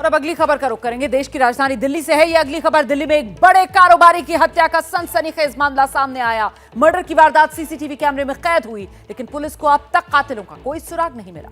और अब अगली खबर का रुख करेंगे। देश की राजधानी दिल्ली से है ये अगली खबर। दिल्ली में एक बड़े कारोबारी की हत्या का सनसनीखेज मामला सामने आया। मर्डर की वारदात सीसीटीवी कैमरे में कैद हुई, लेकिन पुलिस को अब तक कातिलों का कोई सुराग नहीं मिला।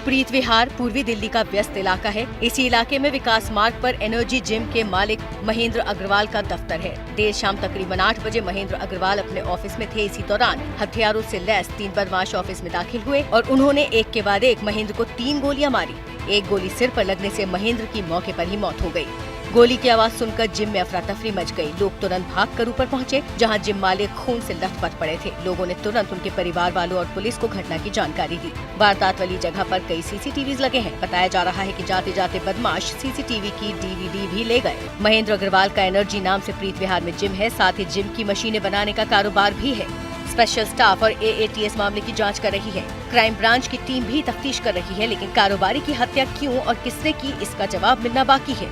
प्रीत विहार पूर्वी दिल्ली का व्यस्त इलाका है। इसी इलाके में विकास मार्ग पर एनर्जी जिम के मालिक महेंद्र अग्रवाल का दफ्तर है। देर शाम तकरीबन 8 बजे महेंद्र अग्रवाल अपने ऑफिस में थे। इसी दौरान हथियारों से लैस 3 बदमाश ऑफिस में दाखिल हुए और उन्होंने एक के बाद एक महेंद्र को 3 गोलियां मारी। एक गोली सिर पर लगने से महेंद्र की मौके पर ही मौत हो गई। गोली की आवाज सुनकर जिम में अफरा तफरी मच गई। लोग तुरंत भागकर ऊपर पहुंचे, जहां जिम मालिक खून से लथपथ पड़े थे। लोगों ने तुरंत उनके परिवार वालों और पुलिस को घटना की जानकारी दी। वारदात वाली जगह पर कई सीसीटीवी लगे हैं। बताया जा रहा है कि जाते जाते बदमाश सीसीटीवी की डीवीडी भी ले गए। महेंद्र अग्रवाल का एनर्जी नाम से प्रीत विहार में जिम है, साथ ही जिम की मशीनें बनाने का कारोबार भी है। स्पेशल स्टाफ और एएटीएस मामले की जांच कर रही है। क्राइम ब्रांच की टीम भी तफ्तीश कर रही है, लेकिन कारोबारी की हत्या क्यों और किसने की, इसका जवाब मिलना बाकी है।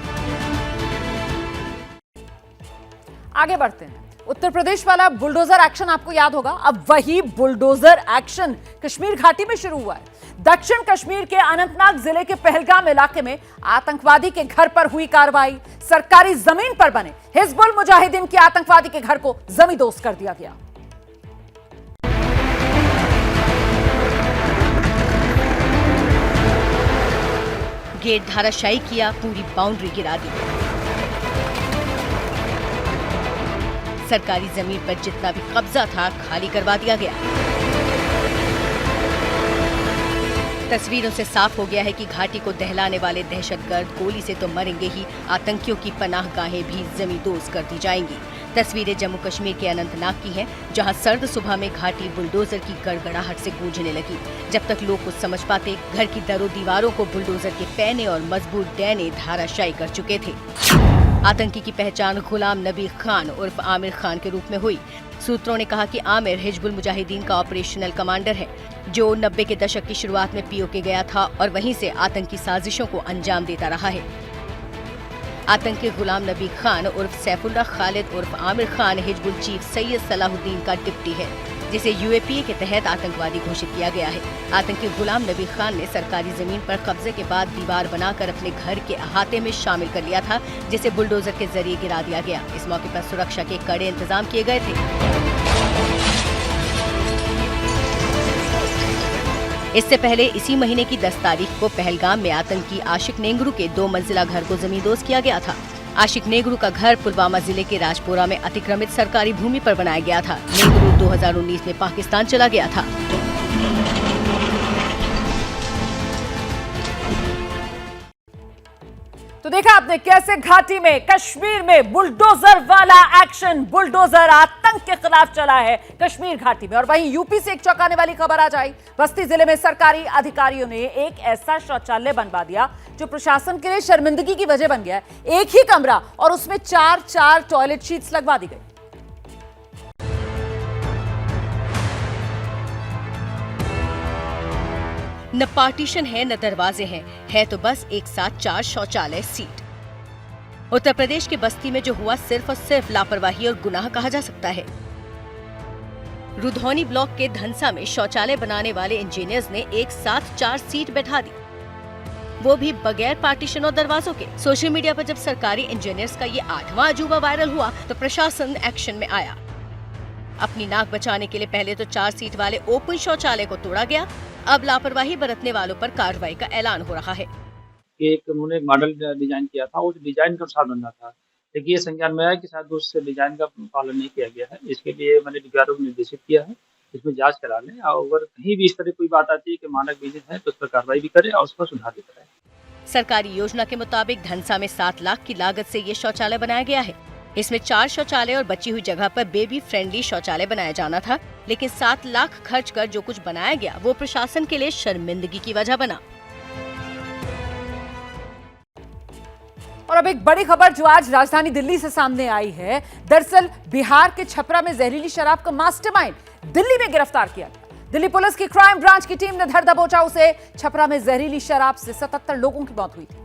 आगे बढ़ते हैं। उत्तर प्रदेश वाला बुलडोजर एक्शन आपको याद होगा। अब वही बुलडोजर एक्शन कश्मीर घाटी में शुरू हुआ है। दक्षिण कश्मीर के अनंतनाग जिले के पहलगाम इलाके में आतंकवादी के घर पर हुई कार्रवाई। सरकारी जमीन पर बने हिजबुल मुजाहिदीन के आतंकवादी के घर को जमींदोज कर दिया गया। गेट धाराशायी किया, पूरी बाउंड्री गिरा दी। सरकारी जमीन पर जितना भी कब्जा था खाली करवा दिया गया। तस्वीरों से साफ हो गया है कि घाटी को दहलाने वाले दहशतगर्द गोली से तो मरेंगे ही, आतंकियों की पनाहगाहें भी जमींदोज कर दी जाएंगी। तस्वीरें जम्मू कश्मीर के अनंतनाग की हैं, जहां सर्द सुबह में घाटी बुलडोजर की गड़गड़ाहट से गूंजने लगी। जब तक लोग कुछ समझ पाते, घर की दरों दीवारों को बुलडोजर के पैने और मजबूत डैने धाराशायी कर चुके थे। आतंकी की पहचान गुलाम नबी खान उर्फ आमिर खान के रूप में हुई। सूत्रों ने कहा कि आमिर हिजबुल मुजाहिदीन का ऑपरेशनल कमांडर है, जो 90 के दशक की शुरुआत में पीओके गया था और वहीं से आतंकी साजिशों को अंजाम देता रहा है। आतंकी गुलाम नबी खान उर्फ सैफुल्लाह खालिद उर्फ आमिर खान हिजबुल चीफ सैयद सलाहुद्दीन का डिप्टी है, जिसे यूएपीए के तहत आतंकवादी घोषित किया गया है। आतंकी गुलाम नबी खान ने सरकारी जमीन पर कब्जे के बाद दीवार बनाकर अपने घर के अहाते में शामिल कर लिया था, जिसे बुलडोजर के जरिए गिरा दिया गया। इस मौके पर सुरक्षा के कड़े इंतजाम किए गए थे। इससे पहले इसी महीने की 10 तारीख को पहलगाम में आतंकी आशिक नेंगरू के 2 मंजिला घर को जमींदोज किया गया था। आशिक नेंगरू का घर पुलवामा जिले के राजपोरा में अतिक्रमित सरकारी भूमि पर बनाया गया था। नेंगरू 2019 में पाकिस्तान चला गया था। तो देखा आपने कैसे घाटी में कश्मीर में बुलडोजर वाला एक्शन, बुलडोजर आतंक के खिलाफ चला है कश्मीर घाटी में। और वहीं यूपी से एक चौंकाने वाली खबर आ जाए। बस्ती जिले में सरकारी अधिकारियों ने एक ऐसा शौचालय बनवा दिया जो प्रशासन के लिए शर्मिंदगी की वजह बन गया है। एक ही कमरा और उसमें 4 टॉयलेट शीट्स लगवा दी गई। न पार्टीशन है न दरवाजे हैं, है तो बस एक साथ 4 शौचालय सीट। उत्तर प्रदेश के बस्ती में जो हुआ सिर्फ और सिर्फ लापरवाही और गुनाह कहा जा सकता है। रुधौनी ब्लॉक के धनसा में शौचालय बनाने वाले इंजीनियर्स ने एक साथ 4 सीट बैठा दी, वो भी बगैर पार्टीशन और दरवाजों के। सोशल मीडिया पर जब सरकारी इंजीनियर्स का ये 8वां अजूबा वायरल हुआ तो प्रशासन एक्शन में आया। अपनी नाक बचाने के लिए पहले तो 4 सीट वाले ओपन शौचालय को तोड़ा गया, अब लापरवाही बरतने वालों पर कार्रवाई का ऐलान हो रहा है। एक उन्होंने एक मॉडल डिजाइन किया था, उस डिजाइन के अनुसार बनना था, लेकिन ये संज्ञान में आया कि शायद उस डिजाइन का पालन नहीं किया गया है। इसके लिए मैंने अधिकारियों को निर्देशित किया है, इसमें जांच करा लें और अगर कहीं भी इस तरह कोई बात आती है कि मानक बिजनेस है तो उस पर कार्रवाई भी करें और उस पर सुधार भी करें। सरकारी योजना के मुताबिक धनसा में 7 लाख की लागत से ये शौचालय बनाया गया है। इसमें 4 शौचालय और बची हुई जगह पर बेबी फ्रेंडली शौचालय बनाया जाना था, लेकिन 7 लाख खर्च कर जो कुछ बनाया गया वो प्रशासन के लिए शर्मिंदगी की वजह बना। और अब एक बड़ी खबर जो आज राजधानी दिल्ली से सामने आई है। दरअसल बिहार के छपरा में जहरीली शराब का मास्टरमाइंड दिल्ली में गिरफ्तार किया गया। दिल्ली पुलिस की क्राइम ब्रांच की टीम ने धर दबोचा उसे। छपरा में जहरीली शराब से 77 लोगों की मौत हुई थी।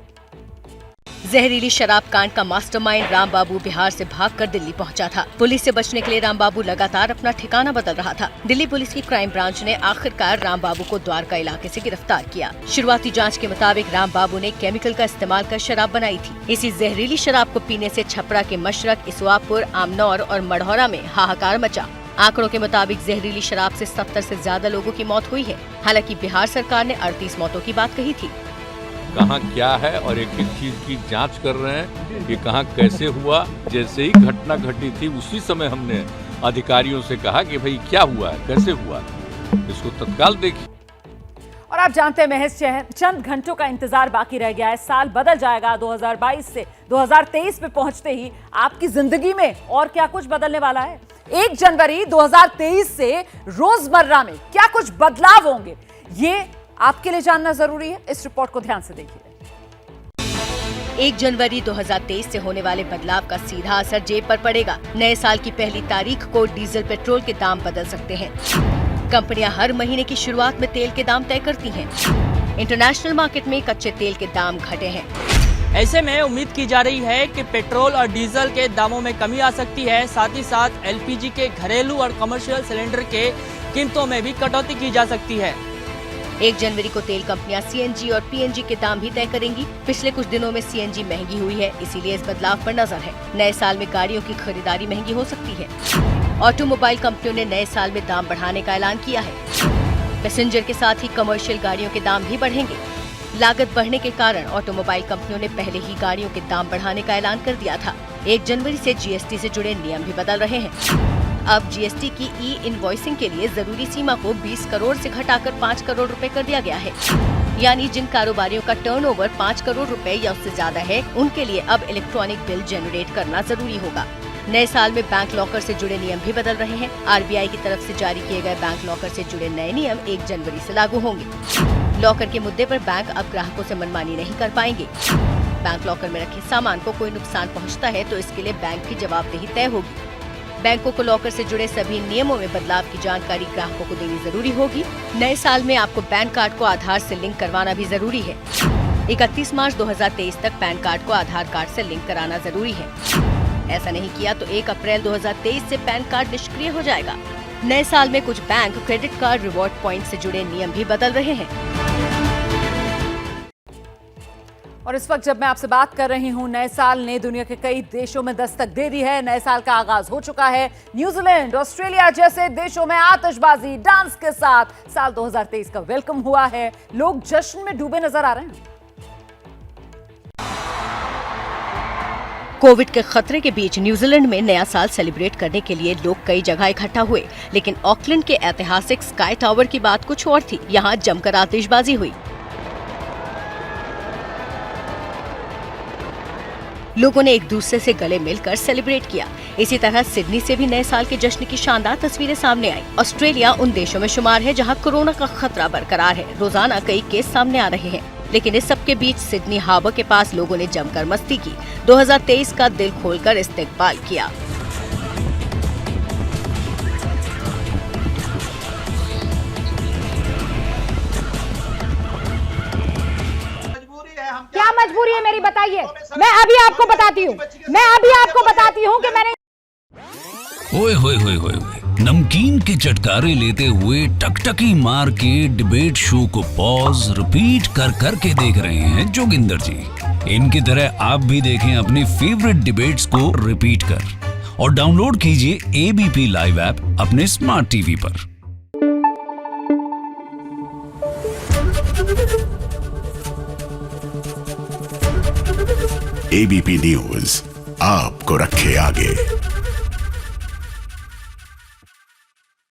जहरीली शराब कांड का मास्टरमाइंड राम बाबू बिहार से भागकर दिल्ली पहुंचा था। पुलिस से बचने के लिए राम बाबू लगातार अपना ठिकाना बदल रहा था। दिल्ली पुलिस की क्राइम ब्रांच ने आखिरकार राम बाबू को द्वारका इलाके से गिरफ्तार किया। शुरुआती जांच के मुताबिक राम बाबू ने केमिकल का इस्तेमाल कर शराब बनाई थी। इसी जहरीली शराब को पीने से छपरा के मशरक, इसवापुर, आमनौर और मढ़ौरा में हाहाकार मचा। आंकड़ों के मुताबिक जहरीली शराब से 70 से ज्यादा लोगों की मौत हुई है। हालांकि बिहार सरकार ने 38 मौतों की बात कही थी। कहाँ क्या है और एक एक चीज की जांच कर रहे हैं कि कहाँ कैसे हुआ। जैसे ही घटना घटी थी उसी समय हमने अधिकारियों से कहा कि भाई क्या हुआ है, कैसे हुआ, इसको तत्काल देखिए। और आप जानते हैं महज चंद घंटों का इंतजार बाकी रह गया है। साल बदल जाएगा। 2022 से 2023 में पहुंचते ही आपकी जिंदगी में और क्या कुछ बदलने वाला है। 1 जनवरी 2023 से रोजमर्रा में क्या कुछ बदलाव होंगे, ये आपके लिए जानना जरूरी है। इस रिपोर्ट को ध्यान से देखिए। 1 जनवरी 2023 से होने वाले बदलाव का सीधा असर जेब पर पड़ेगा। नए साल की पहली तारीख को डीजल, पेट्रोल के दाम बदल सकते हैं। कंपनियां हर महीने की शुरुआत में तेल के दाम तय करती हैं। इंटरनेशनल मार्केट में कच्चे तेल के दाम घटे हैं। ऐसे में उम्मीद की जा रही है कि पेट्रोल और डीजल के दामों में कमी आ सकती है। साथ ही साथ एलपीजी के घरेलू और कमर्शियल सिलेंडर के कीमतों में भी कटौती की जा सकती है। 1 जनवरी को तेल कंपनियां सीएनजी और पीएनजी के दाम भी तय करेंगी। पिछले कुछ दिनों में सीएनजी महंगी हुई है, इसीलिए इस बदलाव पर नजर है। नए साल में गाड़ियों की खरीदारी महंगी हो सकती है। ऑटोमोबाइल कंपनियों ने नए साल में दाम बढ़ाने का ऐलान किया है। पैसेंजर के साथ ही कमर्शियल गाड़ियों के दाम भी बढ़ेंगे। लागत बढ़ने के कारण ऑटोमोबाइल कंपनियों ने पहले ही गाड़ियों के दाम बढ़ाने का ऐलान कर दिया था। 1 जनवरी से जीएसटी से जुड़े नियम भी बदल रहे हैं। अब जीएसटी की ई-इनवॉइसिंग के लिए जरूरी सीमा को 20 करोड़ से घटाकर 5 करोड़ रुपए कर दिया गया है। यानी जिन कारोबारियों का टर्नओवर 5 करोड़ रुपए या उससे ज्यादा है, उनके लिए अब इलेक्ट्रॉनिक बिल जनरेट करना जरूरी होगा। नए साल में बैंक लॉकर से जुड़े नियम भी बदल रहे हैं। आरबीआई की तरफ से जारी किए गए बैंक लॉकर से जुड़े नए नियम 1 जनवरी से लागू होंगे। लॉकर के मुद्दे पर बैंक अब ग्राहकों से मनमानी नहीं कर पाएंगे। बैंक लॉकर में रखे सामान को कोई नुकसान पहुंचता है तो इसके लिए बैंक की जवाबदेही तय होगी। बैंकों को लॉकर से जुड़े सभी नियमों में बदलाव की जानकारी ग्राहकों को देनी जरूरी होगी। नए साल में आपको पैन कार्ड को आधार से लिंक करवाना भी जरूरी है। 31 मार्च 2023 तक पैन कार्ड को आधार कार्ड से लिंक कराना जरूरी है। ऐसा नहीं किया तो 1 अप्रैल 2023 से पैन कार्ड निष्क्रिय हो जाएगा। नए साल में कुछ bank credit card reward point से जुड़े नियम भी बदल रहे हैं। और इस वक्त जब मैं आपसे बात कर रही हूं, नए साल ने दुनिया के कई देशों में दस्तक दे दी है। नए साल का आगाज हो चुका है। न्यूजीलैंड, ऑस्ट्रेलिया जैसे देशों में आतिशबाजी, डांस के साथ साल 2023 का वेलकम हुआ है। लोग जश्न में डूबे नजर आ रहे हैं। कोविड के खतरे के बीच न्यूजीलैंड में नया साल सेलिब्रेट करने के लिए लोग कई जगह इकट्ठा हुए, लेकिन ऑकलैंड के ऐतिहासिक स्काई टावर की बात कुछ और थी। यहाँ जमकर आतिशबाजी हुई। लोगों ने एक दूसरे से गले मिलकर सेलिब्रेट किया। इसी तरह सिडनी से भी नए साल के जश्न की शानदार तस्वीरें सामने आई। ऑस्ट्रेलिया उन देशों में शुमार है जहां कोरोना का खतरा बरकरार है। रोजाना कई केस सामने आ रहे हैं, लेकिन इस सब के बीच सिडनी हार्बर के पास लोगों ने जमकर मस्ती की। 2023 का दिल खोलकर इस्तेकबाल किया। क्या मजबूरी है मेरी, बताइए। मैं अभी आपको बताती हूँ कि मैंने ओए होए होए होए नमकीन के चटकारे लेते हुए टकटकी मार के डिबेट शो को पॉज रिपीट कर कर के देख रहे हैं जोगिंदर जी। इनकी तरह आप भी देखें अपने फेवरेट डिबेट्स को रिपीट कर और डाउनलोड कीजिए एबीपी लाइव ऐप अपने स्मार्ट टीवी पर। एबीपी न्यूज आपको रखे आगे।